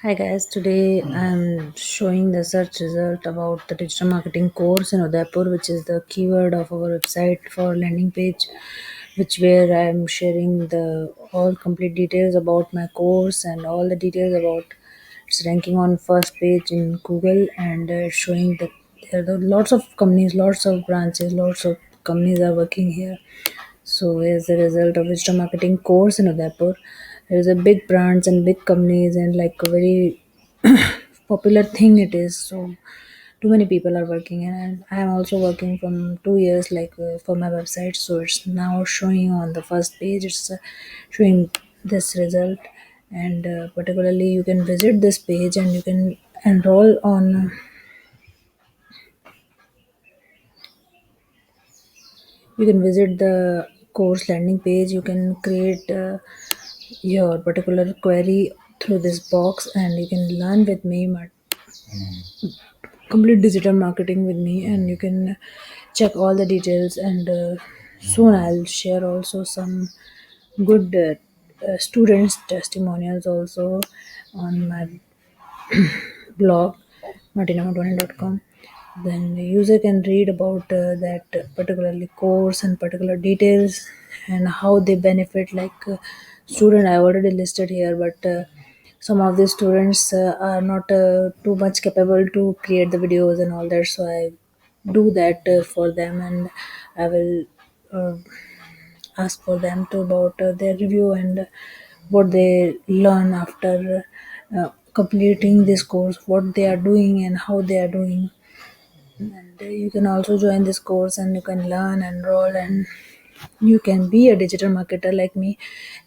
Hi guys, today I'm showing the search result about the digital marketing course in Udaipur, which is the keyword of our website for landing page, which where I'm sharing the all complete details about my course and all the details about its ranking on first page in Google and showing that there are lots of companies, lots of branches, lots of companies are working here. So as a result of digital marketing course in Udaipur, there is a big brands and big companies and like a very popular thing it is. So too many people are working and I am also working from 2 years for my website. So it's now showing on the first page. It's showing this result and particularly you can visit this page and you can enroll on. You can visit the course landing page. You can create your particular query through this box and you can learn with me complete digital marketing with me and you can check all the details and soon I'll share also some good students testimonials also on my blog martinamotwani.com. Then the user can read about that particularly course and particular details and how they benefit. Student I already listed here, but some of the students are not too much capable to create the videos and all that. So I do that for them, and I will uh, ask for them to about their review and what they learn after completing this course, what they are doing and how they are doing. And you can also join this course and you can learn, enroll, and you can be a digital marketer like me.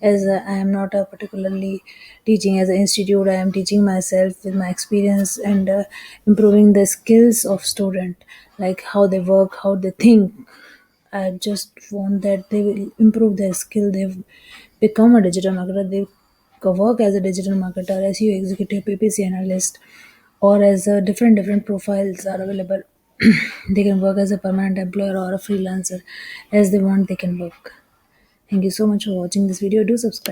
As I am not a particularly teaching as an institute, I am teaching myself with my experience and improving the skills of student, like how they work, how they think. I just want that they will improve their skill. They've become a digital marketer. They can work as a digital marketer, SEO executive, PPC analyst, or as a different profiles are available. They can work as a permanent employer or a freelancer, as they want. They can work. Thank you so much for watching this video. Do subscribe.